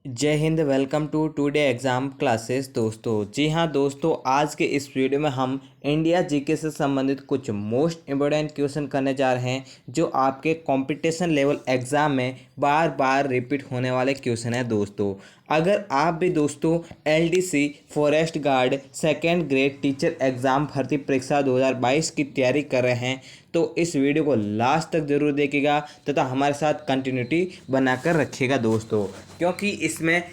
जय हिंद। Welcome to today exam classes. दोस्तों जी हाँ दोस्तों, आज के इस वीडियो में हम इंडिया जीके से संबंधित कुछ मोस्ट इम्पोर्टेंट क्वेश्चन करने जा रहे हैं जो आपके कंपटीशन लेवल एग्ज़ाम में बार बार रिपीट होने वाले क्वेश्चन हैं। दोस्तों अगर आप भी दोस्तों LDC forest guard second grade teacher exam भर्ती परीक्षा 2022 की तैयारी कर रहे हैं तो इस वीडियो को लास्ट तक ज़रूर देखिएगा तथा हमारे साथ कंटिन्यूटी बनाकर रखिएगा दोस्तों, क्योंकि इसमें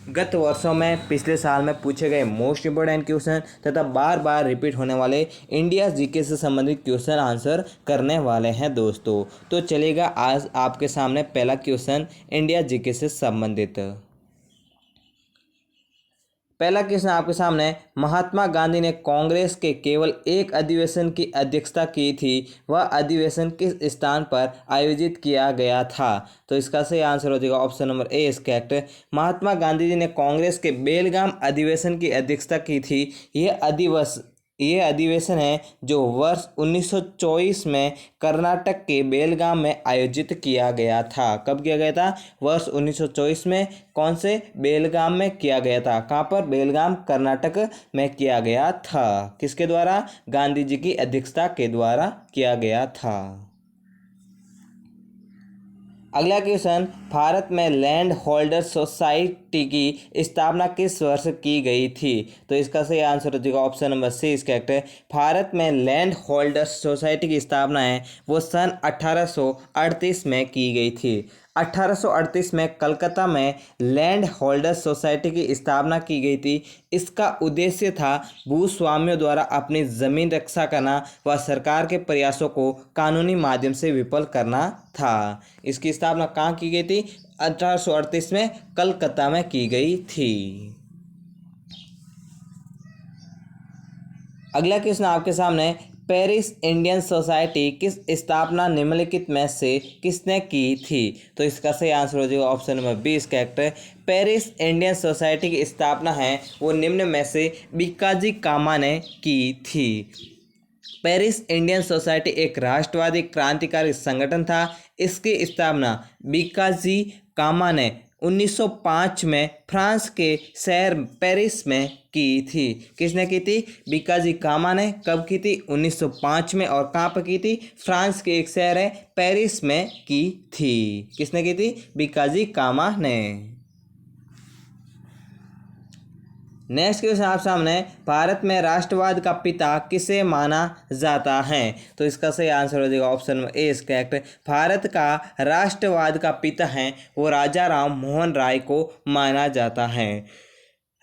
गत वर्षों में पिछले साल में पूछे गए मोस्ट इम्पोर्टेंट क्वेश्चन तथा बार बार रिपीट होने वाले इंडिया जीके से संबंधित क्वेश्चन आंसर करने वाले हैं दोस्तों। तो चलिएगा, आज आपके सामने पहला क्वेश्चन इंडिया जीके से संबंधित। पहला क्वेश्चन आपके सामने, महात्मा गांधी ने कांग्रेस के केवल एक अधिवेशन की अध्यक्षता की थी, वह अधिवेशन किस स्थान पर आयोजित किया गया था? तो इसका सही आंसर हो जाएगा option number A is correct. Mahatma Gandhi ji ने कांग्रेस के बेलगाम अधिवेशन की अध्यक्षता की थी। यह अधिवेशन है जो वर्ष 1924 में कर्नाटक के बेलगाम में आयोजित किया गया था। कब किया गया था? वर्ष 1924 में। कौन से? बेलगाम में किया गया था। कहाँ पर? बेलगाम कर्नाटक में किया गया था। किसके द्वारा? गांधी जी की अध्यक्षता के द्वारा किया गया था। अगला क्वेश्चन, भारत में लैंड होल्डर सोसाइटी की स्थापना किस वर्ष की गई थी? तो इसका सही आंसर हो जाएगा option number C is correct है। भारत में लैंड होल्डर सोसाइटी की स्थापना है वो सन 1838 में की गई थी। 1838 में कलकत्ता में लैंड होल्डर सोसाइटी की स्थापना की गई थी। इसका उद्देश्य था भूस्वामियों द्वारा अपनी ज़मीन रक्षा करना व सरकार के प्रयासों को कानूनी माध्यम से विफल करना था। इसकी स्थापना कहाँ की गई थी? 1838 में कलकत्ता में की गई थी। अगला क्वेश्चन आपके सामने, पेरिस इंडियन सोसाइटी किस स्थापना निम्नलिखित में से किसने की थी? तो इसका सही आंसर हो जाएगा option number B is correct है। पेरिस इंडियन सोसाइटी की स्थापना है वो निम्न में से बीकाजी कामा ने की थी। पेरिस इंडियन सोसाइटी एक राष्ट्रवादी क्रांतिकारी संगठन था। इसकी स्थापना बीकाजी कामा ने 1905 में फ्रांस के शहर पेरिस में की थी। किसने की थी? बीकाजी कामा ने। कब की थी? 1905 में। और कहाँ पर की थी? फ्रांस के एक शहर है पेरिस में की थी। किसने की थी? बीकाजी कामा ने। नेक्स्ट क्वेश्चन आप सामने, भारत में राष्ट्रवाद का पिता किसे माना जाता है? तो इसका सही आंसर हो जाएगा option number A is correct. Bharat का राष्ट्रवाद का पिता है वो राजा राम मोहन राय को माना जाता है।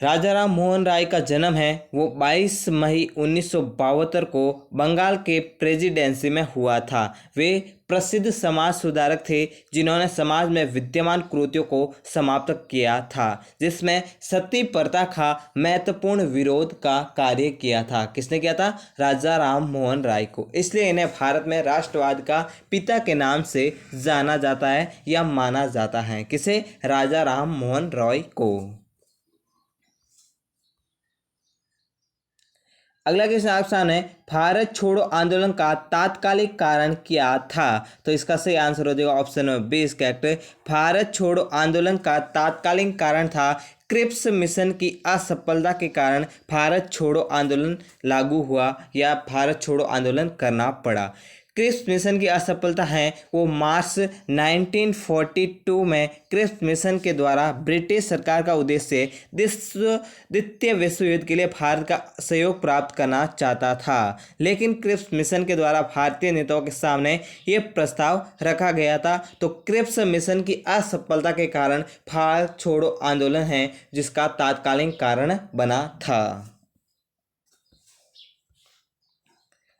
राजा राम मोहन राय का जन्म है वो 22 मई 1972 को बंगाल के प्रेसिडेंसी में हुआ था। वे प्रसिद्ध समाज सुधारक थे जिन्होंने समाज में विद्यमान कुरीतियों को समाप्त किया था, जिसमें सती प्रथा का महत्वपूर्ण विरोध का कार्य किया था। किसने किया था? राजा राम मोहन राय को। इसलिए इन्हें भारत में राष्ट्रवाद का पिता के नाम से जाना जाता है या माना जाता है। किसे? राजा राम मोहन रॉय को। अगला क्वेश्चन आप सामने, भारत छोड़ो आंदोलन का तात्कालिक कारण क्या था? तो इसका सही आंसर हो जाएगा option number B is correct. Bharat छोड़ो आंदोलन का तात्कालिक कारण था क्रिप्स मिशन की असफलता के कारण भारत छोड़ो आंदोलन लागू हुआ या भारत छोड़ो आंदोलन करना पड़ा। क्रिप्स मिशन की असफलता है वो मार्च 1942 में क्रिप्स मिशन के द्वारा ब्रिटिश सरकार का उद्देश्य द्वितीय विश्व युद्ध के लिए भारत का सहयोग प्राप्त करना चाहता था, लेकिन क्रिप्स मिशन के द्वारा भारतीय नेताओं के सामने ये प्रस्ताव रखा गया था। तो क्रिप्स मिशन की असफलता के कारण भारत छोड़ो आंदोलन है जिसका तात्कालिक कारण बना था।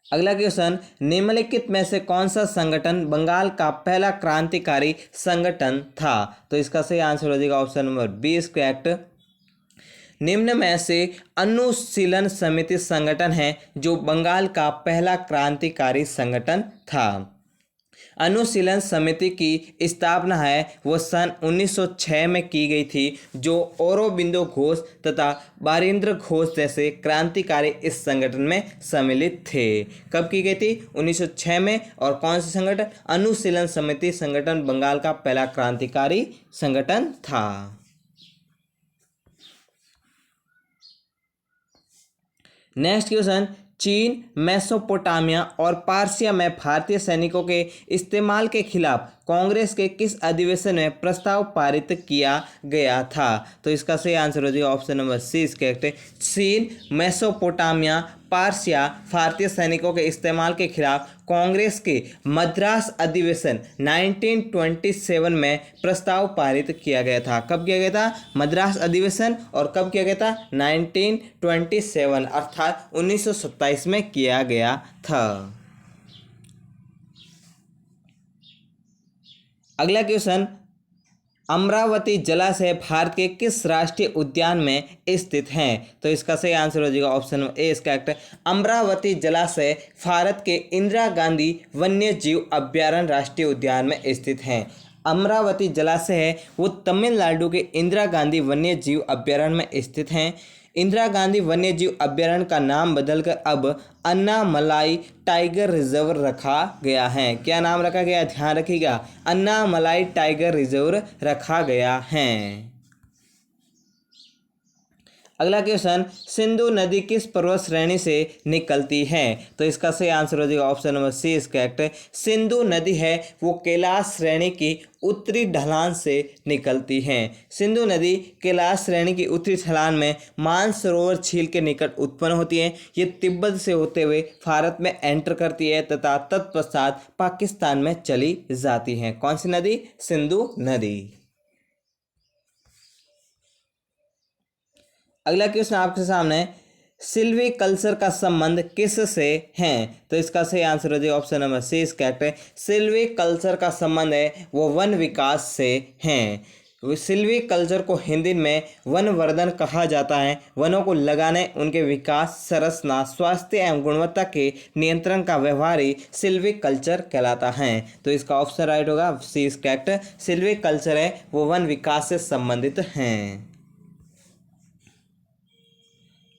अगला क्वेश्चन, निम्नलिखित में से कौन सा संगठन बंगाल का पहला क्रांतिकारी संगठन था? तो इसका सही आंसर हो जाएगा option number B is correct. निम्न में से अनुशीलन समिति संगठन है जो बंगाल का पहला क्रांतिकारी संगठन था। अनुशीलन समिति की स्थापना है वो सन 1906 में की गई थी, जो औरोबिंदो घोष तथा बारिंद्र घोष जैसे क्रांतिकारी इस संगठन में सम्मिलित थे। कब की गई थी? 1906 में। और कौन सा संगठन? अनुशीलन समिति संगठन बंगाल का पहला क्रांतिकारी संगठन था। नेक्स्ट क्वेश्चन, चीन, मेसोपोटामिया और पार्सिया में भारतीय सैनिकों के इस्तेमाल के खिलाफ कांग्रेस के किस अधिवेशन में प्रस्ताव पारित किया गया था? तो इसका सही आंसर हो जाएगा option number C is correct. चीन, मेसोपोटामिया, पार्सिया भारतीय सैनिकों के इस्तेमाल के खिलाफ कांग्रेस के मद्रास अधिवेशन 1927 में प्रस्ताव पारित किया गया था। कब किया गया था मद्रास अधिवेशन, और कब किया गया था 1927 अर्थात 1927 में किया गया था। अगला क्वेश्चन, अमरावती जलाशय भारत के किस राष्ट्रीय उद्यान में स्थित हैं? तो इसका सही आंसर हो जाएगा option A is correct. Amravati जलाशय भारत के इंदिरा गांधी वन्य जीव अभ्यारण्य राष्ट्रीय उद्यान में स्थित हैं। अमरावती जलाशय है वो तमिलनाडु के इंदिरा गांधी वन्य जीव अभ्यारण्य में स्थित हैं। इंदिरा गांधी वन्य जीव अभ्यारण्य का नाम बदलकर अब अन्नामलाई टाइगर रिजर्व रखा गया है। क्या नाम रखा गया, ध्यान रखिएगा, अन्नामलाई टाइगर रिजर्व रखा गया है। अगला क्वेश्चन, सिंधु नदी किस पर्वत श्रेणी से निकलती है? तो इसका सही आंसर हो जाएगा option number C is correct. Sindhu नदी है वो कैलाश श्रेणी की उत्तरी ढलान से निकलती है। सिंधु नदी कैलाश श्रेणी की उत्तरी ढलान में मानसरोवर झील के निकट उत्पन्न होती है। ये तिब्बत से होते हुए भारत में एंटर करती है तथा तत्पश्चात पाकिस्तान में चली जाती है। कौन सी नदी? सिंधु नदी। अगला क्वेश्चन आपके सामने, सिल्वी कल्चर का संबंध किस से है? तो इसका सही आंसर हो जाएगा option number C is correct. Silviculture का संबंध है वो वन विकास से हैं। सिल्वी कल्चर को हिंदी में वनवर्धन कहा जाता है। वनों को लगाने, उनके विकास, संरचना, स्वास्थ्य एवं गुणवत्ता के नियंत्रण का व्यवहार ही सिल्वी कल्चर कहलाता है। तो इसका ऑप्शन राइट होगा सी इज करेक्ट। सिल्वी कल्चर है वो वन विकास से संबंधित हैं।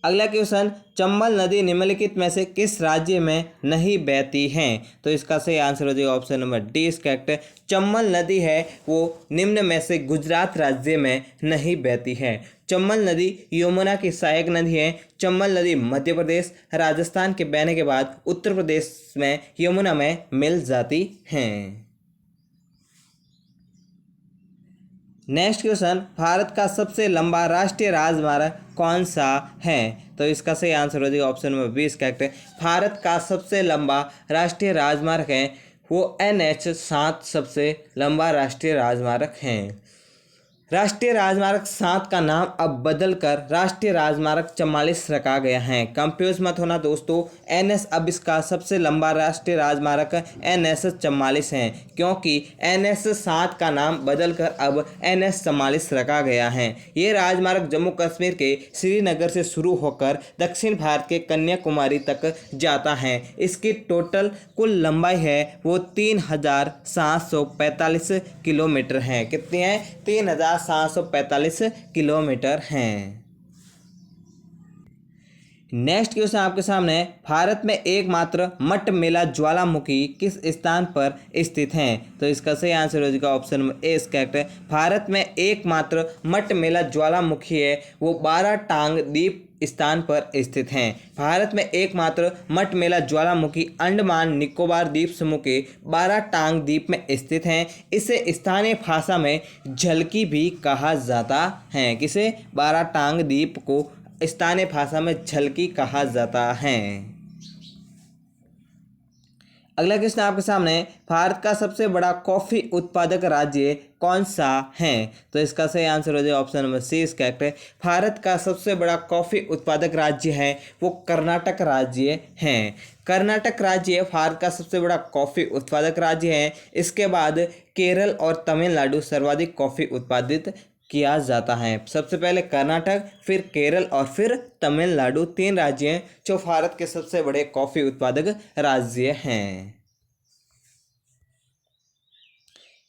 अगला क्वेश्चन, चंबल नदी निम्नलिखित में से किस राज्य में नहीं बहती है? तो इसका सही आंसर हो जाएगा option number D is correct. Chambal नदी है वो निम्न में से गुजरात राज्य में नहीं बहती है। चंबल नदी यमुना की सहायक नदी है। चंबल नदी मध्य प्रदेश, राजस्थान के बहने के बाद उत्तर प्रदेश में यमुना में मिल जाती हैं। नेक्स्ट क्वेश्चन, भारत का सबसे लंबा राष्ट्रीय राजमार्ग कौन सा है? तो इसका सही आंसर हो जाएगा ऑप्शन नंबर 20 करेक्ट है। भारत का सबसे लंबा राष्ट्रीय राजमार्ग है वो NH7 सबसे लंबा राष्ट्रीय राजमार्ग है। राष्ट्रीय राजमार्ग 7 का नाम अब बदलकर राष्ट्रीय राजमार्ग 44 रखा गया है। कंफ्यूज मत होना दोस्तों, NS अब इसका सबसे लंबा राष्ट्रीय राजमार्ग NS44 है, क्योंकि NS7 का नाम बदलकर अब NS44 रखा गया है। ये राजमार्ग जम्मू कश्मीर के श्रीनगर से शुरू होकर दक्षिण भारत के कन्याकुमारी तक जाता है। इसकी टोटल कुल लंबाई है वो 3745 किलोमीटर है। कितनी है? 3745 किलोमीटर हैं। नेक्स्ट क्वेश्चन आपके सामने, भारत में एकमात्र मठ मेला ज्वालामुखी किस स्थान पर स्थित है? तो इसका सही आंसर हो जाएगा option number A is correct है। भारत में एकमात्र मठ मेला ज्वालामुखी है वो बाराटांग द्वीप स्थान पर स्थित हैं। भारत में एकमात्र मठ मेला ज्वालामुखी अंडमान निकोबार द्वीप समूह के बाराटांग द्वीप में स्थित हैं। इसे स्थानीय भाषा में झलकी भी कहा जाता है। किसे? बाराटांग द्वीप को स्थानीय भाषा में झलकी कहा जाता है। अगला क्वेश्चन आपके सामने, भारत का सबसे बड़ा कॉफी उत्पादक राज्य कौन सा है? तो इसका सही आंसर हो जाएगा option number C is correct है। भारत का सबसे बड़ा कॉफी उत्पादक राज्य है वो कर्नाटक राज्य है। कर्नाटक राज्य भारत का सबसे बड़ा कॉफी उत्पादक राज्य है। इसके बाद केरल और तमिलनाडु सर्वाधिक कॉफी उत्पादित किया जाता है। सबसे पहले कर्नाटक, फिर केरल और फिर तमिलनाडु, 3 राज्य हैं जो भारत के सबसे बड़े कॉफी उत्पादक राज्य हैं।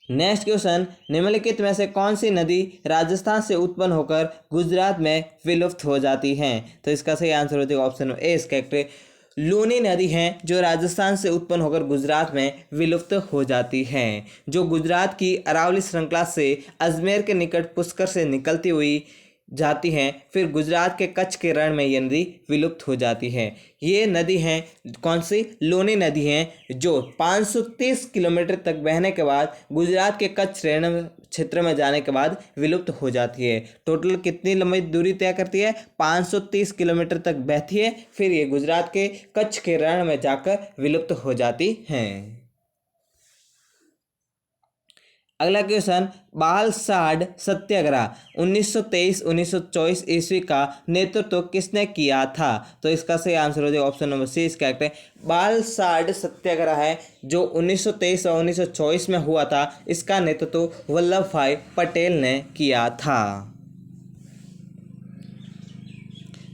नेक्स्ट क्वेश्चन, निम्नलिखित में से कौन सी नदी राजस्थान से उत्पन्न होकर गुजरात में विलुप्त हो जाती है? तो इसका सही आंसर हो जाएगा option A is correct. Luni नदी है जो राजस्थान से उत्पन्न होकर गुजरात में विलुप्त हो जाती है, जो गुजरात की अरावली श्रृंखला से अजमेर के निकट पुष्कर से निकलती हुई जाती हैं, फिर गुजरात के कच्छ के रण में ये नदी विलुप्त हो जाती है। ये नदी है कौन सी? लूनी नदी है, जो 530 किलोमीटर तक बहने के बाद गुजरात के कच्छ रण क्षेत्र में जाने के बाद विलुप्त हो जाती है। टोटल कितनी लंबी दूरी तय करती है? 530 किलोमीटर तक बहती है, फिर ये गुजरात के कच्छ के रण में जाकर विलुप्त हो जाती हैं। अगला क्वेश्चन, बालसाड सत्याग्रह 1923-1924 ईस्वी का नेतृत्व किसने किया था? तो इसका सही आंसर हो जाएगा ऑप्शन नंबर सी, इसका करेक्ट है। बालसाड सत्याग्रह है जो 1923 और 1924 में हुआ था, इसका नेतृत्व वल्लभ भाई पटेल ने किया था।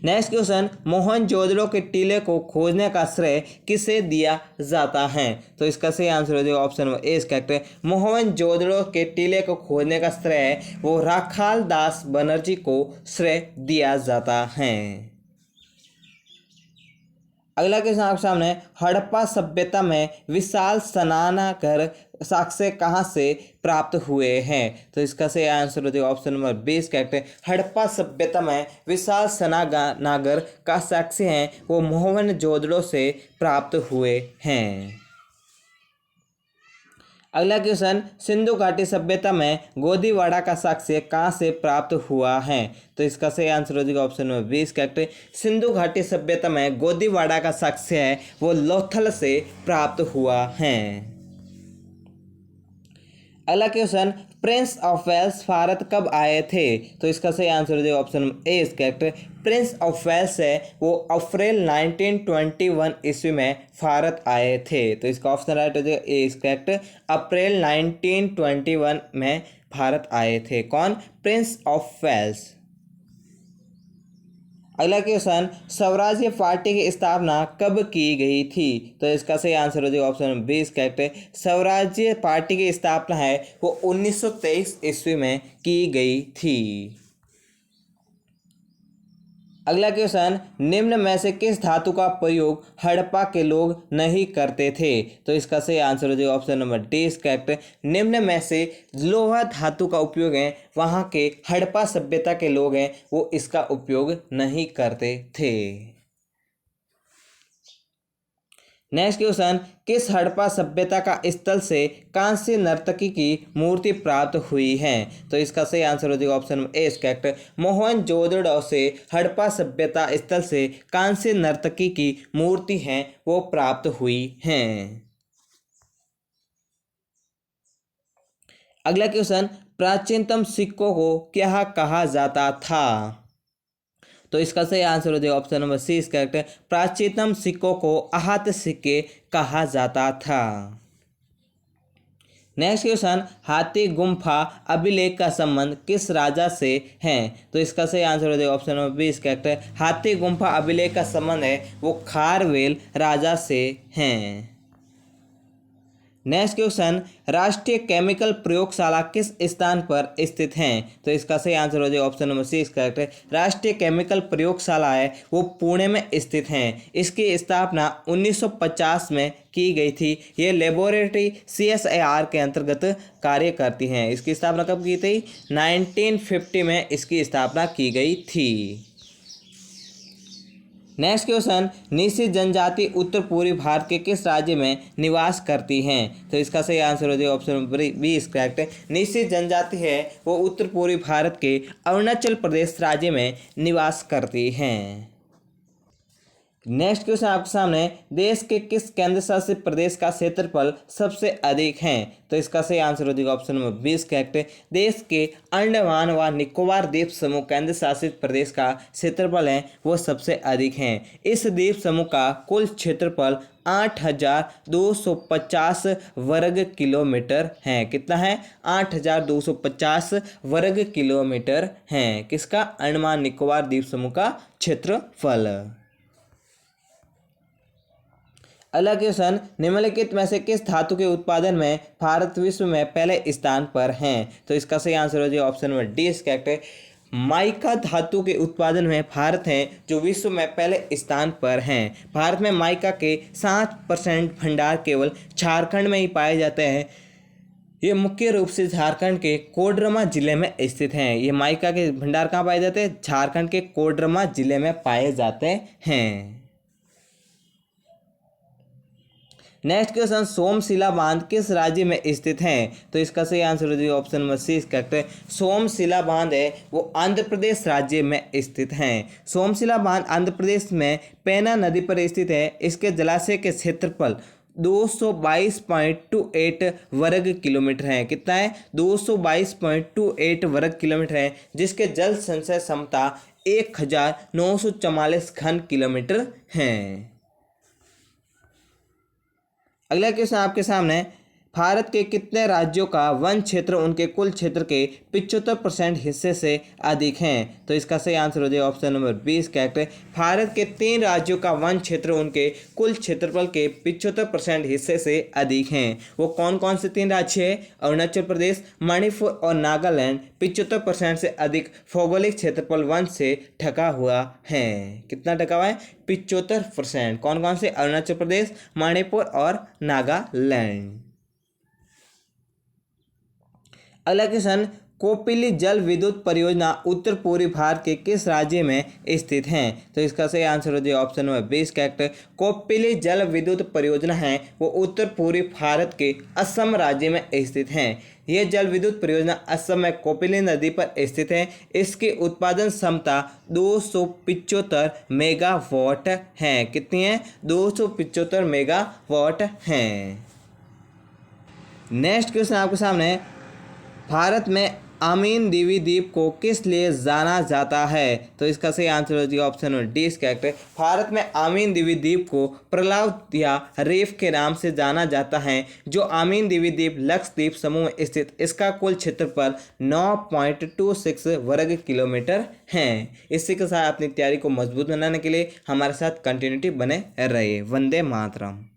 नेक्स्ट क्वेश्चन, मोहनजोदड़ो के टीले को खोजने का श्रेय किसे दिया जाता है? तो इसका सही आंसर हो जाएगा ऑप्शन नंबर ए, इसका करेक्ट है। मोहनजोदड़ो के टीले को खोजने का श्रेय वो राखाल दास बनर्जी को श्रेय दिया जाता है। अगला क्वेश्चन आपके सामने, हड़प्पा सभ्यता में विशाल स्नानागार साक्ष्य कहाँ से प्राप्त हुए हैं? तो इसका सही आंसर हो जाएगा ऑप्शन नंबर बी, इसका करेक्ट है। हड़प्पा सभ्यता में विशाल स्नानागार का साक्ष्य हैं वो मोहनजोदड़ो से प्राप्त हुए हैं। अगला क्वेश्चन, सिंधु घाटी सभ्यता में गोदीवाड़ा का साक्ष्य कहाँ से प्राप्त हुआ है? तो इसका सही आंसर हो जाएगा ऑप्शन नंबर बी, इसका करेक्ट है। सिंधु घाटी सभ्यता में गोदीवाड़ा का साक्ष्य है वो लोथल से प्राप्त हुआ है। अगला question, Prince of Wales Bharat कब आए थे? तो इसका सही आंसर हो जाएगा ऑप्शन नंबर ए, इसका करेक्ट है। प्रिंस ऑफ वेल्स है वो अप्रैल 1921 ईस्वी में भारत आए थे। तो इसका ऑप्शन राइट हो जाएगा ए, इसका करेक्ट। अप्रैल 1921 में भारत आए थे। कौन? Prince of Wales. अगला क्वेश्चन, स्वराज्य पार्टी की स्थापना कब की गई थी? तो इसका सही आंसर हो जाएगा ऑप्शन बी, इसका करेक्ट है। स्वराज्य पार्टी की स्थापना है वो 1923 ईस्वी में की गई थी। अगला क्वेश्चन, निम्न में से किस धातु का प्रयोग हड़प्पा के लोग नहीं करते थे? तो इसका सही आंसर हो जाएगा ऑप्शन नंबर डी, इसका करेक्ट है। निम्न में से लोहा धातु का उपयोग है वहाँ के हड़प्पा सभ्यता के लोग हैं वो इसका उपयोग नहीं करते थे। नेक्स्ट क्वेश्चन, किस हड़प्पा सभ्यता का स्थल से कांस्य नर्तकी की मूर्ति प्राप्त हुई है? तो इसका सही आंसर हो जाएगा ऑप्शन ए, इसका करेक्ट है। मोहनजोदड़ो से हड़प्पा सभ्यता स्थल से कांस्य नर्तकी की मूर्ति हैं वो प्राप्त हुई हैं। अगला क्वेश्चन, प्राचीनतम सिक्कों को क्या कहा जाता था? तो इसका सही आंसर हो जाएगा ऑप्शन नंबर सी, इसका करेक्ट है। प्राचीनतम सिक्कों को आहत सिक्के कहा जाता था। नेक्स्ट क्वेश्चन, हाथी गुम्फा अभिलेख का संबंध किस राजा से है? तो इसका सही आंसर हो जाएगा ऑप्शन नंबर बी, इसका करेक्ट है। हाथी गुम्फा अभिलेख का संबंध है वो खारवेल राजा से हैं। नेक्स्ट क्वेश्चन, राष्ट्रीय केमिकल प्रयोगशाला किस स्थान पर स्थित हैं? तो इसका सही आंसर हो जाएगा ऑप्शन नंबर सी, इसका करेक्ट है। राष्ट्रीय केमिकल प्रयोगशाला है वो पुणे में स्थित हैं। इसकी स्थापना 1950 में की गई थी। ये लेबोरेटरी CSIR के अंतर्गत कार्य करती हैं। इसकी स्थापना कब की थी? 1950 में इसकी स्थापना की गई थी। नेक्स्ट क्वेश्चन, निषिद्ध जनजाति उत्तर पूर्वी भारत के किस राज्य में निवास करती हैं? तो इसका सही आंसर हो जाएगा ऑप्शन बी, इसका करेक्ट है। निषिद्ध जनजाति है वो उत्तर पूर्वी भारत के अरुणाचल प्रदेश राज्य में निवास करती हैं। नेक्स्ट क्वेश्चन आपके सामने, देश के किस केंद्र शासित प्रदेश का क्षेत्रफल सबसे अधिक है? तो इसका सही आंसर हो जाएगा ऑप्शन नंबर 20, करेक्ट है। देश के अंडमान व निकोबार द्वीप समूह केंद्र शासित प्रदेश का क्षेत्रफल है वो सबसे अधिक है। इस द्वीप समूह का कुल क्षेत्रफल 8,250 वर्ग किलोमीटर है। कितना है? 8,250 वर्ग किलोमीटर है। किसका? अंडमान निकोबार द्वीप समूह का क्षेत्रफल। अगला क्वेश्चन, निम्नलिखित में से किस धातु के उत्पादन में भारत विश्व में पहले स्थान पर है? तो इसका सही आंसर हो जाएगा ऑप्शन नंबर डी, इसका करेक्ट है। माइका धातु के उत्पादन में भारत है जो विश्व में पहले स्थान पर हैं। भारत में माइका के 7% भंडार केवल झारखंड में ही पाए जाते हैं। ये मुख्य रूप से झारखंड के कोडरमा जिले में स्थित हैं। ये माइका के भंडार कहाँ पाए जाते हैं? झारखंड के कोडरमा जिले में पाए जाते हैं। नेक्स्ट क्वेश्चन, सोमशिला बांध किस राज्य में स्थित है? तो इसका सही आंसर हो जाएगा ऑप्शन नंबर सी। करेक्ट है। सोमशिला बांध है वो आंध्र प्रदेश राज्य में स्थित है। सोमशिला बांध आंध्र प्रदेश में पेना नदी पर स्थित है। इसके जलाशय के क्षेत्रफल 222.28 वर्ग किलोमीटर है। कितना है? 222.28 वर्ग किलोमीटर है, जिसके जल संचय क्षमता 1944 घन किलोमीटर है। अगला क्वेश्चन आपके सामने, भारत के कितने राज्यों का वन क्षेत्र उनके कुल क्षेत्र के 75% हिस्से से अधिक हैं? तो इसका सही आंसर हो जाएगा ऑप्शन नंबर 20। करेक्ट है। भारत के 3 राज्यों का वन क्षेत्र उनके कुल क्षेत्रफल के 75% हिस्से से अधिक हैं। वो कौन कौन से 3 राज्य हैं? अरुणाचल प्रदेश, मणिपुर और नागालैंड 75% से अधिक भौगोलिक क्षेत्रफल वन से ढका हुआ है। कितना ढका हुआ है? 75%। कौन कौन से? अरुणाचल प्रदेश, मणिपुर और नागालैंड। अगला क्वेश्चन, कोपिली जल विद्युत परियोजना उत्तर पूर्वी भारत के किस राज्य में स्थित है? तो इसका सही आंसर हो जाएगा ऑप्शन नंबर 20। करेक्ट। कोपिली जल विद्युत परियोजना है वो उत्तर पूर्वी भारत के असम राज्य में स्थित है। यह जल विद्युत परियोजना असम में कोपिली नदी पर स्थित है। इसकी उत्पादन क्षमता 275 मेगावाट है। कितनी है? 275 मेगावाट है। नेक्स्ट क्वेश्चन आपके सामने, भारत में आमीन दिवी द्वीप को किस लिए जाना जाता है? तो इसका सही आंसर हो जाएगा ऑप्शन नंबर डी। करेक्ट है। भारत में आमीन दिवी द्वीप को प्रलाव या रीफ के नाम से जाना जाता है, जो आमीन दिवी द्वीप लक्षद्वीप समूह में स्थित। इसका कुल क्षेत्रफल 9.26 वर्ग किलोमीटर है। इसी के साथ अपनी तैयारी को मजबूत बनाने के लिए हमारे साथ कंटिन्यूटी बने रहिए। वंदे मातरम।